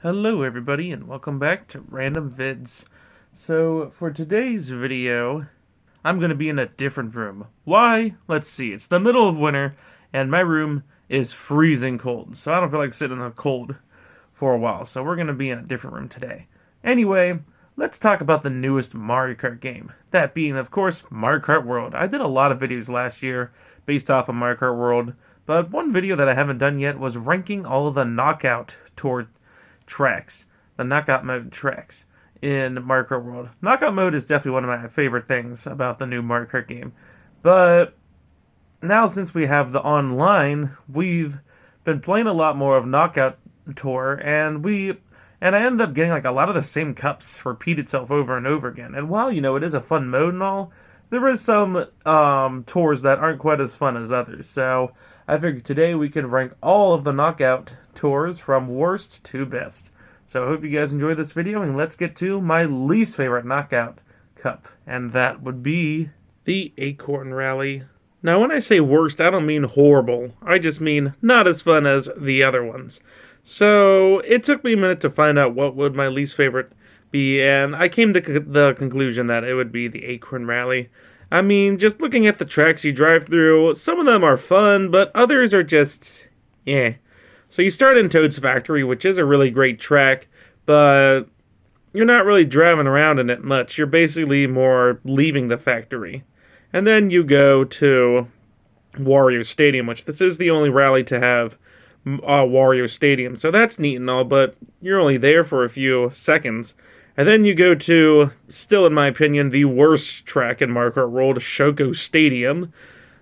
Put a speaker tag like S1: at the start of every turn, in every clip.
S1: Hello everybody and welcome back to Random Vids. So for today's video, I'm going to be in a different room. Why? Let's see. It's the middle of winter and my room is freezing cold. So I don't feel like sitting in the cold for a while. So we're going to be in a different room today. Anyway, let's talk about the newest Mario Kart game. That being, of course, Mario Kart World. I did a lot of videos last year based off of Mario Kart World, but one video that I haven't done yet was ranking all of the knockout tour tracks, the knockout mode tracks in Mario Kart World. Knockout mode is definitely one of my favorite things about the new Mario Kart game. But now since we have the online, we've been playing a lot more of Knockout Tour, and I ended up getting like a lot of the same cups repeat itself over and over again. And while it is a fun mode and all, there is some tours that aren't quite as fun as others. So I figured today we can rank all of the knockout tours from worst to best. So I hope you guys enjoy this video, and let's get to my least favorite knockout cup, and that would be the Acorn Rally. Now when I say worst, I don't mean horrible. I just mean not as fun as the other ones. So it took me a minute to find out what would my least favorite be, and I came to the conclusion that it would be the Acorn Rally. I mean, just looking at the tracks you drive through, some of them are fun, but others are just, eh. So you start in Toad's Factory, which is a really great track, but you're not really driving around in it much. You're basically more leaving the factory. And then you go to Wario Stadium, which this is the only rally to have Wario Stadium. So that's neat and all, but you're only there for a few seconds. And then you go to, still in my opinion, the worst track in Mario Kart World, Shoko Stadium.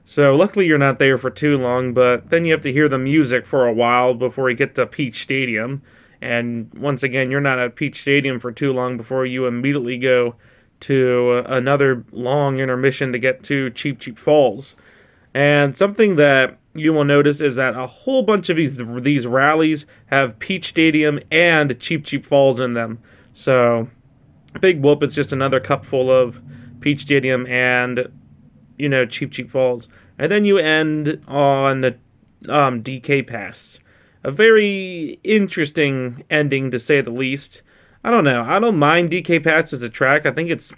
S1: So luckily you're not there for too long, but then you have to hear the music for a while before you get to Peach Stadium. And once again, you're not at Peach Stadium for too long before you immediately go to another long intermission to get to Cheep Cheep Falls. And something that you will notice is that a whole bunch of these rallies have Peach Stadium and Cheep Cheep Falls in them. So, big whoop, it's just another cup full of Peach Stadium and, Cheep Cheep Falls. And then you end on the DK Pass. A very interesting ending, to say the least. I don't know. I don't mind DK Pass as a track. I think it's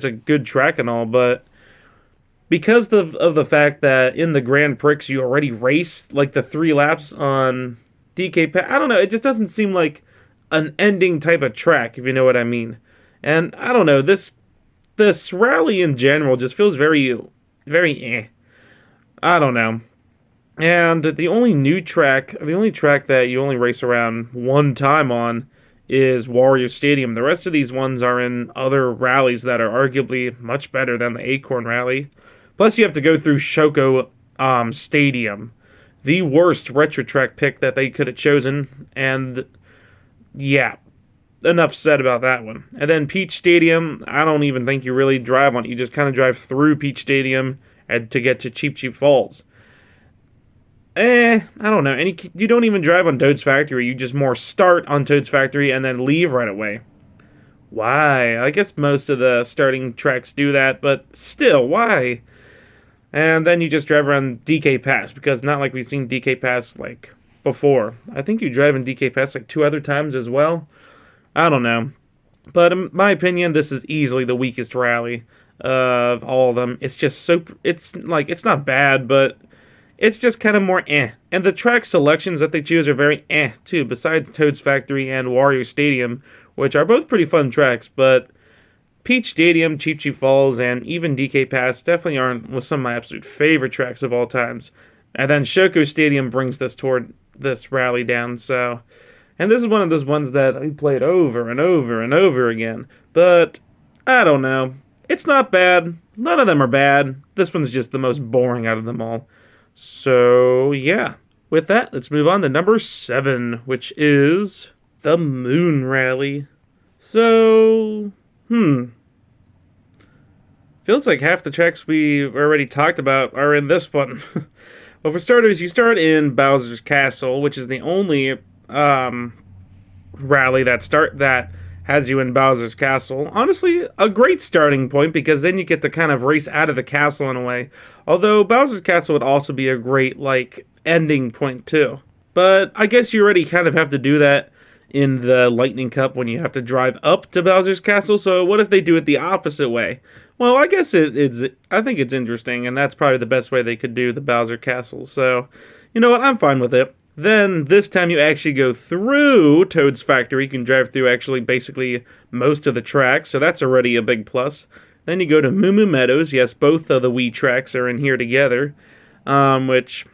S1: a good track and all, but because of the fact that in the Grand Prix you already raced like the 3 laps on DK Pass, I don't know. It just doesn't seem like an ending type of track, if you know what I mean. And I don't know. This rally in general just feels very, very eh. I don't know. And the only track that you only race around one time on is Wario Stadium. The rest of these ones are in other rallies that are arguably much better than the Acorn Rally. Plus, you have to go through Shoko Stadium, the worst retro track pick that they could have chosen. And yeah, enough said about that one. And then Peach Stadium, I don't even think you really drive on it. You just kind of drive through Peach Stadium and to get to Cheep Cheep Falls. I don't know. You don't even drive on Toad's Factory. You just more start on Toad's Factory and then leave right away. Why? I guess most of the starting tracks do that, but still, why? And then you just drive around DK Pass, because not like we've seen DK Pass like before. I think you drive in DK Pass like 2 other times as well. I don't know. But in my opinion, this is easily the weakest rally of all of them. It's just it's not bad, but it's just kind of more eh. And the track selections that they choose are very eh, too, besides Toad's Factory and Wario Stadium, which are both pretty fun tracks, but Peach Stadium, Cheep Cheep Falls, and even DK Pass definitely aren't some of my absolute favorite tracks of all times. And then Shoko Stadium brings this rally down, so... And this is one of those ones that I played over and over and over again. But, I don't know. It's not bad. None of them are bad. This one's just the most boring out of them all. So, yeah. With that, let's move on to number 7, which is the Moon Rally. So, feels like half the tracks we already talked about are in this one. Well, for starters, you start in Bowser's Castle, which is the only rally that has you in Bowser's Castle. Honestly, a great starting point, because then you get to kind of race out of the castle in a way. Although Bowser's Castle would also be a great, ending point too. But I guess you already kind of have to do that in the Lightning Cup when you have to drive up to Bowser's Castle. So what if they do it the opposite way? Well, I guess I think it's interesting, and that's probably the best way they could do the Bowser Castle. So, you know what? I'm fine with it. Then this time you actually go through Toad's Factory. You can drive through actually basically most of the tracks, so that's already a big plus. Then you go to Moo Moo Meadows. Yes, both of the Wii tracks are in here together, which,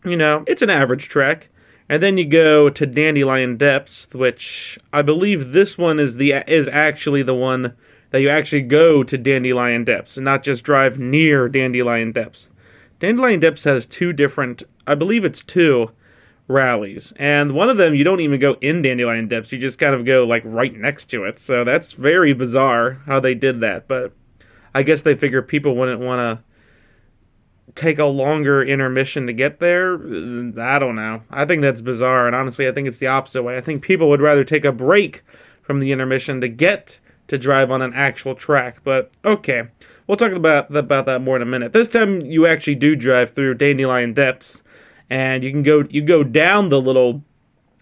S1: you know, it's an average track. And then you go to Dandelion Depths, which I believe this one is actually the one that you actually go to Dandelion Depths and not just drive near Dandelion Depths. Dandelion Depths has two different, I believe it's two rallies, and one of them you don't even go in Dandelion Depths, you just kind of go like right next to it. So that's very bizarre how they did that, but I guess they figure people wouldn't want to take a longer intermission to get there. I don't know. I think that's bizarre, and honestly, I think it's the opposite way. I think people would rather take a break from the intermission to get to drive on an actual track. But okay, we'll talk about that more in a minute. This time, you actually do drive through Dandelion Depths, and you go down the little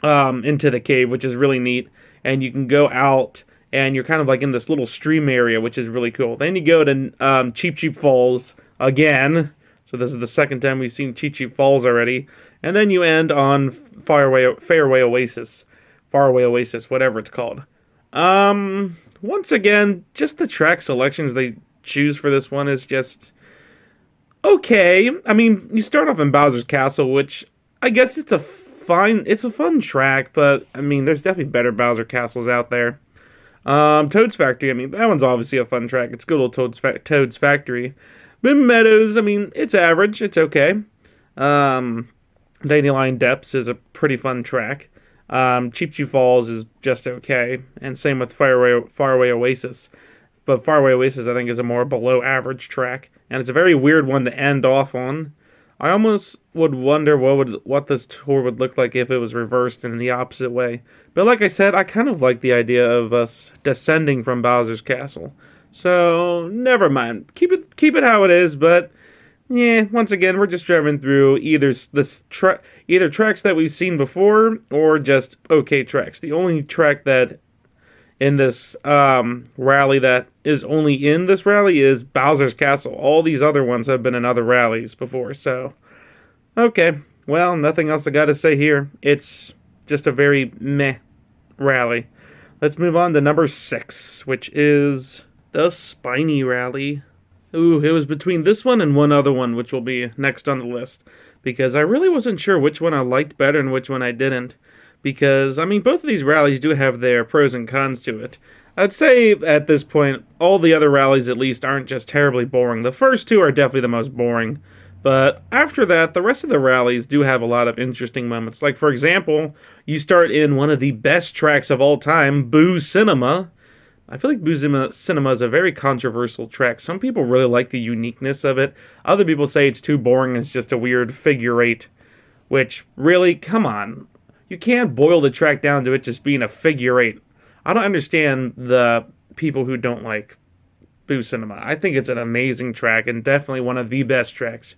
S1: into the cave, which is really neat, and you can go out. And you're kind of like in this little stream area, which is really cool. Then you go to Cheep Cheep Falls again. So this is the second time we've seen Cheep Cheep Falls already. And then you end on Faraway Oasis. Faraway Oasis, whatever it's called. Once again, just the track selections they choose for this one is just okay. I mean, you start off in Bowser's Castle, which I guess it's a fun track, but I mean, there's definitely better Bowser Castles out there. Toad's Factory, I mean, that one's obviously a fun track. It's good old Toad's Factory. Boom Meadows, I mean, it's average. It's okay. Dandelion Depths is a pretty fun track. Cheep Cheep Falls is just okay. And same with Faraway Oasis. But Faraway Oasis, I think, is a more below average track. And it's a very weird one to end off on. I almost would wonder what this tour would look like if it was reversed in the opposite way. But like I said, I kind of like the idea of us descending from Bowser's Castle. So never mind. Keep it how it is. But yeah, once again, we're just driving through either tracks that we've seen before or just okay tracks. The only track that in this rally that is only in this rally is Bowser's Castle. All these other ones have been in other rallies before, so okay. Well, nothing else I gotta say here. It's just a very meh rally. Let's move on to number 6, which is the Spiny Rally. Ooh, it was between this one and one other one, which will be next on the list, because I really wasn't sure which one I liked better and which one I didn't. Because, I mean, both of these rallies do have their pros and cons to it. I'd say, at this point, all the other rallies, at least, aren't just terribly boring. The first two are definitely the most boring. But after that, the rest of the rallies do have a lot of interesting moments. Like, for example, you start in one of the best tracks of all time, Boo Cinema. I feel like Boo Cinema is a very controversial track. Some people really like the uniqueness of it. Other people say it's too boring, it's just a weird figure eight. Which, really, come on. You can't boil the track down to it just being a figure eight. I don't understand the people who don't like Boo Cinema. I think it's an amazing track and definitely one of the best tracks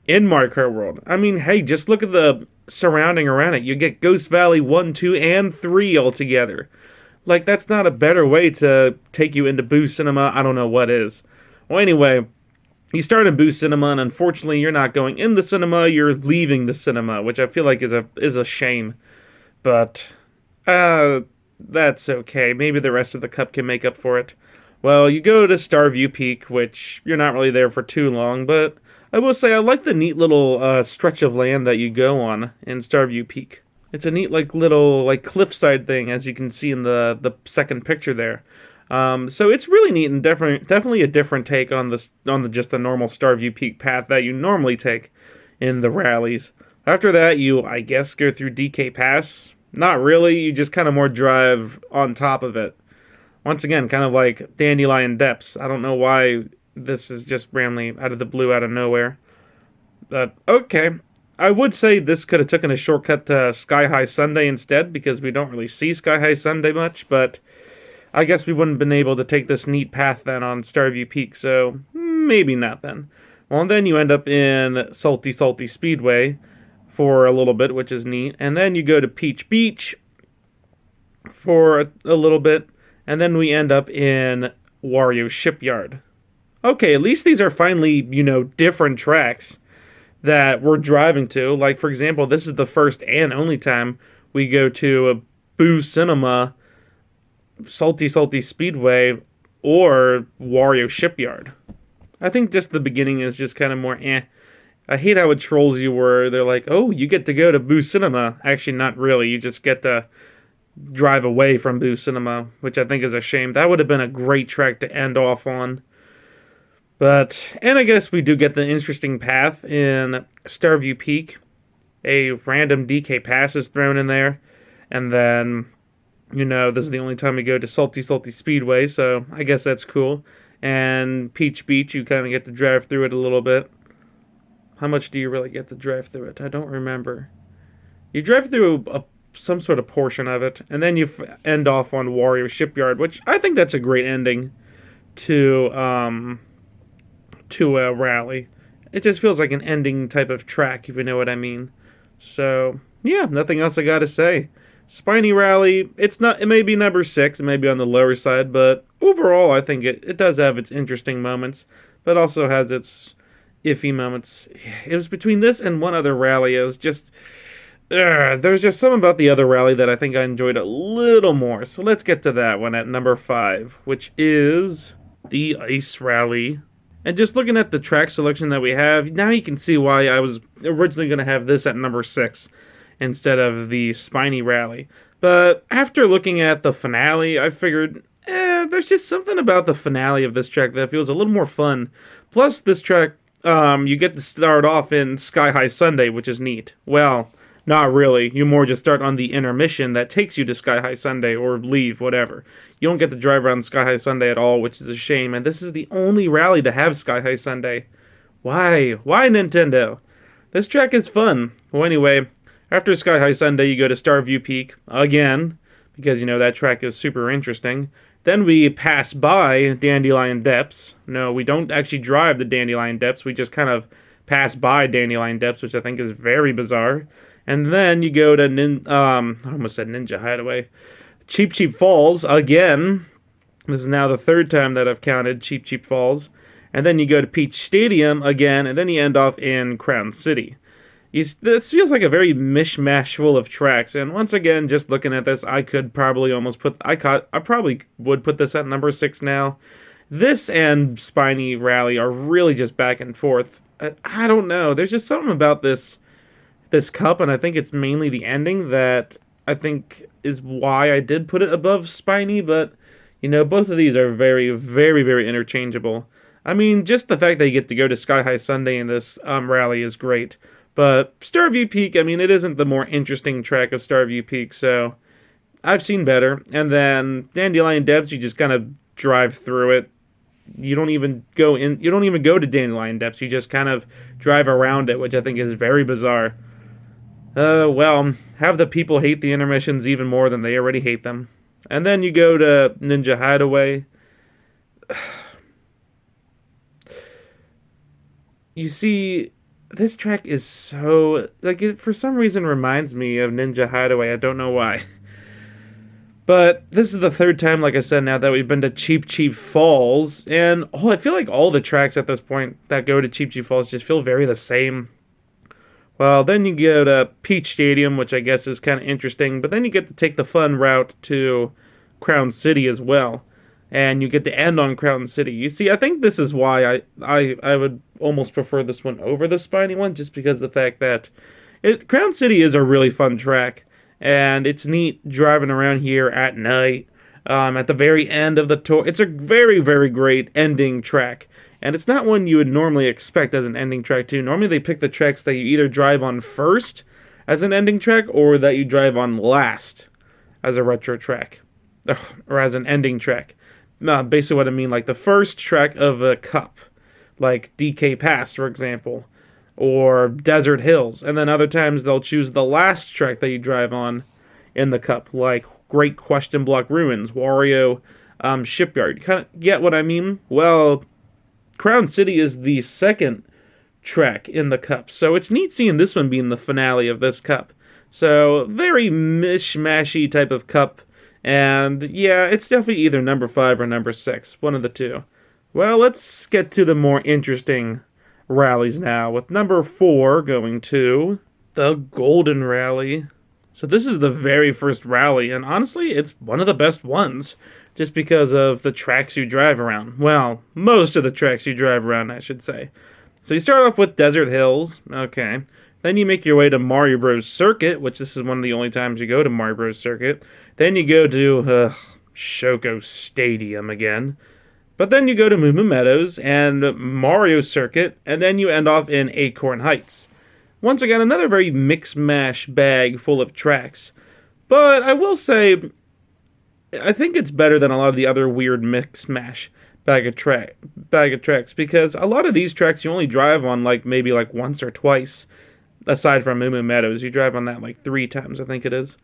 S1: in Mario Kart World. I mean, hey, just look at the surrounding around it. You get Ghost Valley 1, 2, and 3 all together. Like, that's not a better way to take you into Boo Cinema. I don't know what is. Well, anyway, you start in Boo Cinema, and unfortunately, you're not going in the cinema. You're leaving the cinema, which I feel like is a shame. But, that's okay. Maybe the rest of the cup can make up for it. Well, you go to Starview Peak, which you're not really there for too long, but I will say I like the neat little stretch of land that you go on in Starview Peak. It's a neat, little cliffside thing, as you can see in the second picture there. So it's really neat and definitely a different take on just the normal Starview Peak path that you normally take in the rallies. After that, you, I guess, go through DK Pass. Not really, you just kind of more drive on top of it. Once again, kind of like Dandelion Depths. I don't know why this is just randomly out of the blue, out of nowhere. But, okay. I would say this could have taken a shortcut to Sky High Sunday instead, because we don't really see Sky High Sunday much, but I guess we wouldn't have been able to take this neat path then on Starview Peak, so maybe not then. Well, and then you end up in Salty Salty Speedway for a little bit, which is neat, and then you go to Peach Beach, for a little bit, and then we end up in Wario Shipyard. Okay, at least these are finally, different tracks that we're driving to. Like, for example, this is the first and only time we go to a Boo Cinema, Salty Salty Speedway, or Wario Shipyard. I think just the beginning is just kind of more eh. I hate how it trolls you where they're like, oh, you get to go to Boo Cinema. Actually, not really. You just get to drive away from Boo Cinema, which I think is a shame. That would have been a great track to end off on. But, and I guess we do get the interesting path in Starview Peak. A random DK pass is thrown in there. And then, this is the only time we go to Salty Salty Speedway, so I guess that's cool. And Peach Beach, you kind of get to drive through it a little bit. How much do you really get to drive through it? I don't remember. You drive through some sort of portion of it, and then you end off on Wario Shipyard, which I think that's a great ending to a rally. It just feels like an ending type of track, if you know what I mean. So, yeah, nothing else I gotta say. Spiny Rally, it may be number 6, it may be on the lower side, but overall I think it does have its interesting moments, but also has its iffy moments. It was between this and one other rally. It was just, there's just something about the other rally that I think I enjoyed a little more. So let's get to that one at number 5, which is the Ice Rally. And just looking at the track selection that we have, now you can see why I was originally going to have this at number 6 instead of the Spiny Rally. But after looking at the finale, I figured, there's just something about the finale of this track that feels a little more fun. Plus, this track, you get to start off in Sky High Sunday, which is neat. Well, not really. You more just start on the intermission that takes you to Sky High Sunday, or leave, whatever. You don't get to drive around Sky High Sunday at all, which is a shame, and this is the only rally to have Sky High Sunday. Why? Why, Nintendo? This track is fun. Well, anyway, after Sky High Sunday, you go to Starview Peak, again, because, that track is super interesting. Then we pass by Dandelion Depths. No, we don't actually drive the Dandelion Depths, we just kind of pass by Dandelion Depths, which I think is very bizarre. And then you go to, I almost said Ninja Hideaway. Cheep Cheep Falls, again. This is now the 3rd time that I've counted Cheep Cheep Falls. And then you go to Peach Stadium again, and then you end off in Crown City. This feels like a very mishmash full of tracks, and once again, just looking at this, I could probably almost I probably would put this at number 6 now. This and Spiny Rally are really just back and forth. I don't know, there's just something about this cup, and I think it's mainly the ending that I think is why I did put it above Spiny, but, both of these are very, very, very interchangeable. I mean, just the fact that you get to go to Sky High Sunday in this rally is great. But Starview Peak, I mean, it isn't the more interesting track of Starview Peak, so I've seen better. And then Dandelion Depths, you just kind of drive through it. You don't even go to Dandelion Depths, you just kind of drive around it, which I think is very bizarre. Well, have the people hate the intermissions even more than they already hate them. And then you go to Ninja Hideaway. You see, this track is so, it for some reason reminds me of Ninja Hideaway. I don't know why. But this is the 3rd time, like I said, now that we've been to Cheep Cheep Falls. And I feel like all the tracks at this point that go to Cheep Cheep Falls just feel very the same. Well, then you go to Peach Stadium, which I guess is kind of interesting. But then you get to take the fun route to Crown City as well. And you get to end on Crown City. You see, I think this is why I would almost prefer this one over the Spiny one, just because of the fact that Crown City is a really fun track, and it's neat driving around here at night. At the very end of the tour, it's a very, very great ending track, and it's not one you would normally expect as an ending track too. Normally they pick the tracks that you either drive on first as an ending track, or that you drive on last as a retro track, or as an ending track. Basically what I mean, like the first track of a cup, like DK Pass, for example, or Desert Hills, and then other times they'll choose the last track that you drive on in the cup, like Great Question Block Ruins, Wario Shipyard. You kind of get what I mean? Well, Crown City is the 2nd track in the cup, so it's neat seeing this one being the finale of this cup. So, very mishmashy type of cup And yeah, it's definitely either number 5 or number 6, one of the two. Well, let's get to the more interesting rallies now, with number 4 going to the Golden Rally. So this is the very first rally, and honestly, it's one of the best ones, just because of the tracks you drive around. Well, most of the tracks you drive around, I should say. So you start off with Desert Hills, okay. Then you make your way to Mario Bros. Circuit, which this is one of the only times you go to Mario Bros. Circuit. Then you go to Shoko Stadium again. But then you go to Moo Moo Meadows and Mario Circuit, and then you end off in Acorn Heights. Once again, another very mix-mash bag full of tracks. But I will say, I think it's better than a lot of the other weird mix-mash bag of tracks, because a lot of these tracks you only drive on maybe once or twice. Aside from Moo Moo Meadows, you drive on that 3 times, I think it is.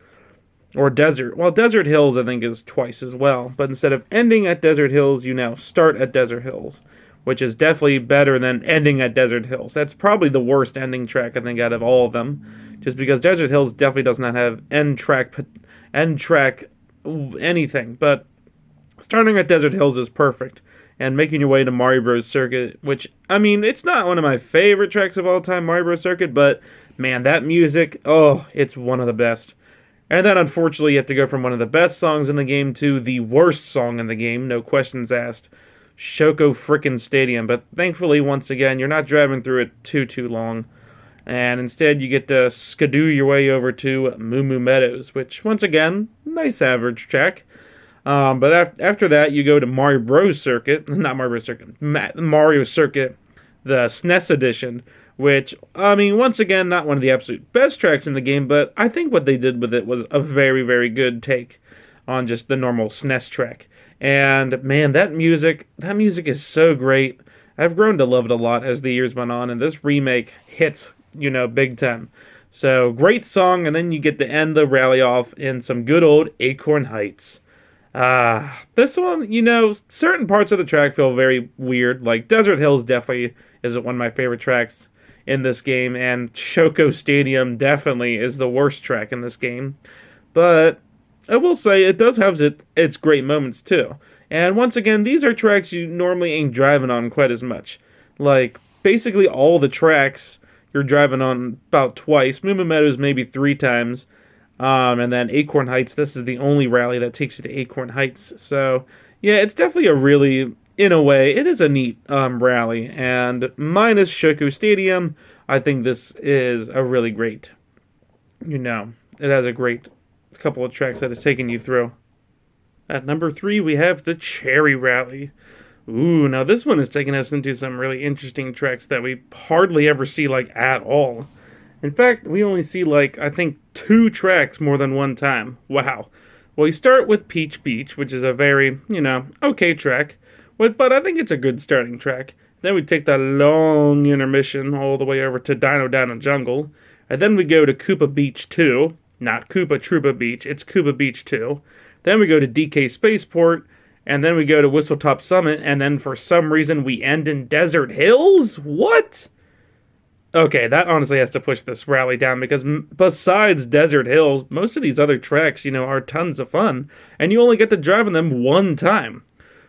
S1: Or Desert. Well, Desert Hills, I think, is twice as well. But instead of ending at Desert Hills, you now start at Desert Hills, which is definitely better than ending at Desert Hills. That's probably the worst ending track, I think, out of all of them. Just because Desert Hills definitely does not have end track anything. But starting at Desert Hills is perfect. And making your way to Mario Bros. Circuit, which, I mean, it's not one of my favorite tracks of all time, Mario Bros. Circuit, but, man, that music, oh, it's one of the best. And then, unfortunately, you have to go from one of the best songs in the game to the worst song in the game, no questions asked, Shoko frickin' Stadium. But thankfully, once again, you're not driving through it too long. And instead, you get to skidoo your way over to Moo Moo Meadows, which, once again, nice average track. But after that, you go to Mario Bros. Circuit, not Mario Bros. Circuit, Mario Circuit, the SNES edition, which, I mean, once again, not one of the absolute best tracks in the game, but I think what they did with it was a very, very good take on just the normal SNES track. And, man, that music is so great. I've grown to love it a lot as the years went on, and this remake hits, big time. So, great song, and then you get to end the rally off in some good old Acorn Heights. This one, certain parts of the track feel very weird. Like, Desert Hills definitely is one of my favorite tracks in this game, and Shoko Stadium definitely is the worst track in this game. But I will say it does have its great moments, too. And once again, these are tracks you normally ain't driving on quite as much. Like, basically all the tracks you're driving on about twice. Moo Moo Meadows maybe 3 times. And then Acorn Heights, this is the only rally that takes you to Acorn Heights. So, yeah, it's definitely in a way, it is a neat rally. And minus Shoko Stadium, I think this is a really great, it has a great couple of tracks that it's taking you through. At number 3, we have the Cherry Rally. Ooh, now this one is taking us into some really interesting tracks that we hardly ever see, at all. In fact, we only see, I think 2 tracks more than one time. Wow. Well, you start with Peach Beach, which is a very, okay track. But I think it's a good starting track. Then we take that long intermission all the way over to Dino Dino Jungle. And then we go to Koopa Beach 2. Not Koopa Troopa Beach, it's Koopa Beach 2. Then we go to DK Spaceport. And then we go to Whistletop Summit. And then for some reason we end in Desert Hills? What? Okay, that honestly has to push this rally down, because besides Desert Hills, most of these other tracks, are tons of fun, and you only get to drive on them one time.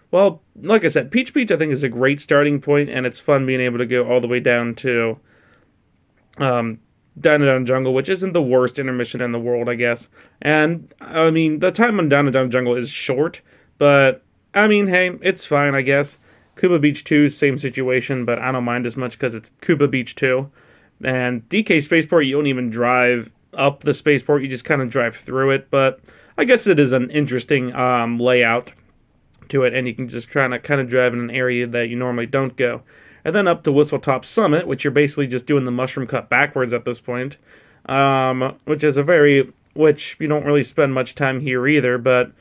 S1: Well, like I said, Peach Beach I think is a great starting point, and it's fun being able to go all the way down to Dino Dino Jungle, which isn't the worst intermission in the world, I guess. And, I mean, the time on Dino Dino Jungle is short, but, I mean, hey, it's fine, I guess. Koopa Beach 2, same situation, but I don't mind as much because it's Koopa Beach 2. And DK Spaceport, you don't even drive up the spaceport, you just kind of drive through it, but I guess it is an interesting layout to it, and you can just kind of drive in an area that you normally don't go. And then up to Whistletop Summit, which you're basically just doing the mushroom cut backwards at this point, which you don't really spend much time here either, but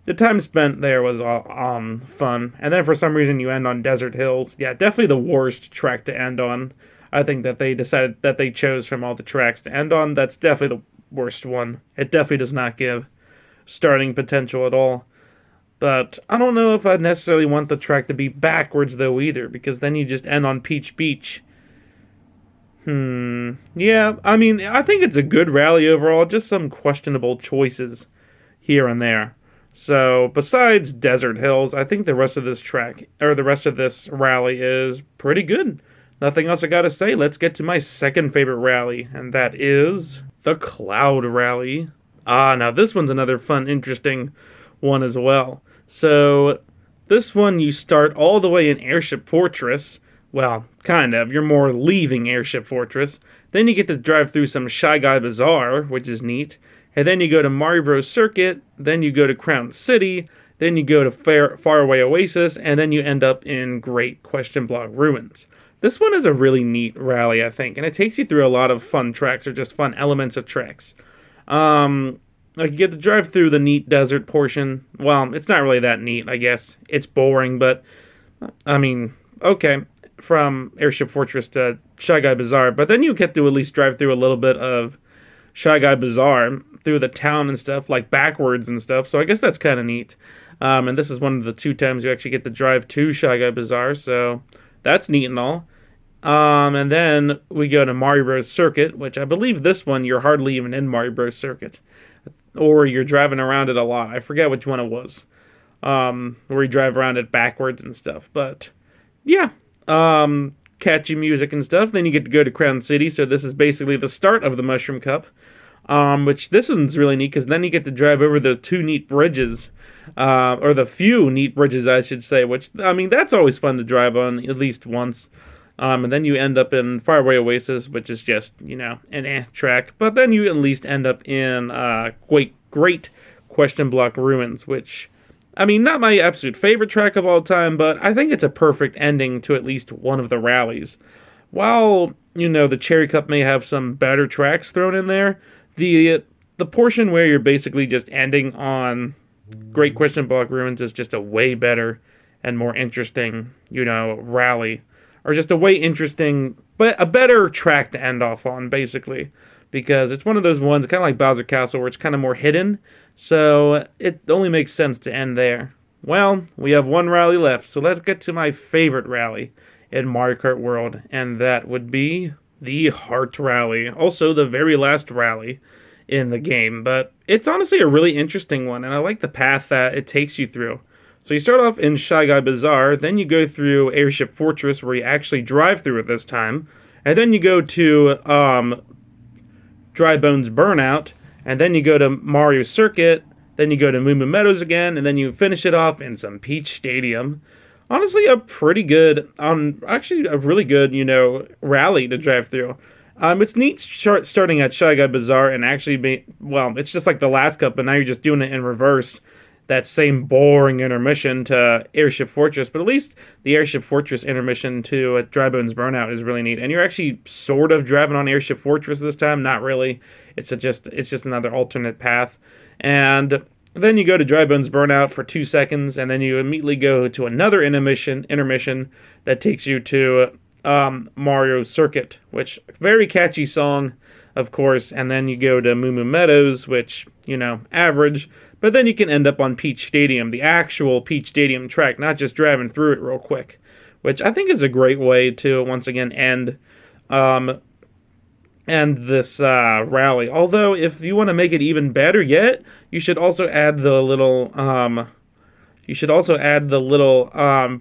S1: the time spent there was fun. And then for some reason you end on Desert Hills. Yeah, definitely the worst track to end on. I think that they decided that they chose from all the tracks to end on. That's definitely the worst one. It definitely does not give starting potential at all. But I don't know if I'd necessarily want the track to be backwards though either, because then you just end on Peach Beach. Yeah, I mean, I think it's a good rally overall, just some questionable choices here and there. So, besides Desert Hills, I think the rest of this track, or the rest of this rally is pretty good. Nothing else I gotta say. Let's get to my second favorite rally, and that is the Cloud Rally. Now this one's another fun, interesting one as well. So, this one you start all the way in Airship Fortress. Well, kind of. You're more leaving Airship Fortress. Then you get to drive through some Shy Guy Bazaar, which is neat. And then you go to Mario Bros. Circuit, then you go to Crown City, then you go to Faraway Oasis, and then you end up in Great Question Block Ruins. This one is a really neat rally, I think, and it takes you through a lot of fun tracks, or just fun elements of tracks. Like you get to drive through the neat desert portion. Well, it's not really that neat, I guess. It's boring, but, I mean, okay, from Airship Fortress to Shy Guy Bazaar, but then you get to at least drive through a little bit of Shy Guy Bazaar through the town and stuff, like backwards and stuff. So I guess that's kind of neat. And this is one of the 2 times you actually get to drive to Shy Guy Bazaar, so that's neat and all. And then we go to Mario Bros. Circuit, which I believe this one you're hardly even in Mario Bros. Circuit, or you're driving around it a lot. I forget which one it was. Where you drive around it backwards and stuff. But yeah, catchy music and stuff. Then you get to go to Crown City. So this is basically the start of the Mushroom Cup. Which this one's really neat because then you get to drive over the 2 neat bridges, or the few neat bridges, I should say. Which, I mean, that's always fun to drive on at least once. And then you end up in Faraway Oasis, which is just, an track. But then you at least end up in Great Question Block Ruins, which, I mean, not my absolute favorite track of all time, but I think it's a perfect ending to at least one of the rallies. While, the Cherry Cup may have some better tracks thrown in there, the portion where you're basically just ending on Great Question Block Ruins is just a way better and more interesting, rally. Or just a way interesting, but a better track to end off on, basically. Because it's one of those ones, kind of like Bowser Castle, where it's kind of more hidden. So it only makes sense to end there. Well, we have one rally left, so let's get to my favorite rally in Mario Kart World. And that would be the Heart Rally. Also, the very last rally in the game. But it's honestly a really interesting one, and I like the path that it takes you through. So you start off in Shy Guy Bazaar, then you go through Airship Fortress, where you actually drive through it this time, and then you go to Dry Bones Burnout, and then you go to Mario Circuit, then you go to Moo Moo Meadows again, and then you finish it off in some Peach Stadium. Honestly, a pretty good, actually a really good, rally to drive through. It's neat starting at Shy Guy Bazaar and actually it's just like the last cup, but now you're just doing it in reverse. That same boring intermission to Airship Fortress, but at least the Airship Fortress intermission to Dry Bones Burnout is really neat. And you're actually sort of driving on Airship Fortress this time, not really. It's just another alternate path. And then you go to Dry Bones Burnout for 2 seconds, and then you immediately go to another intermission that takes you to Mario Circuit, which very catchy song, of course. And then you go to Moo Moo Meadows, which, average. But then you can end up on Peach Stadium, the actual Peach Stadium track, not just driving through it real quick, which I think is a great way to, once again, end this rally. Although, if you want to make it even better yet, you should also add the little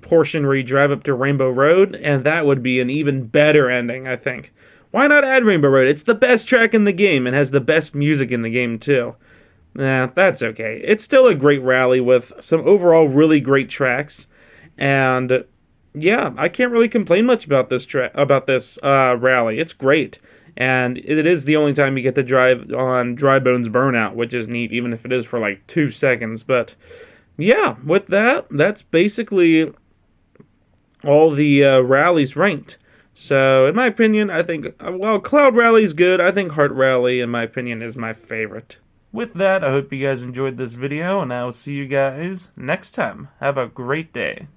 S1: portion where you drive up to Rainbow Road, and that would be an even better ending, I think. Why not add Rainbow Road? It's the best track in the game and has the best music in the game, too. Nah, that's okay. It's still a great rally with some overall really great tracks, and yeah, I can't really complain much about this rally. It's great, and it is the only time you get to drive on Dry Bones Burnout, which is neat, even if it is for like 2 seconds. But yeah, with that, that's basically all the rallies ranked. So, in my opinion, I think, Cloud Rally is good. I think Heart Rally, in my opinion, is my favorite. With that, I hope you guys enjoyed this video, and I will see you guys next time. Have a great day.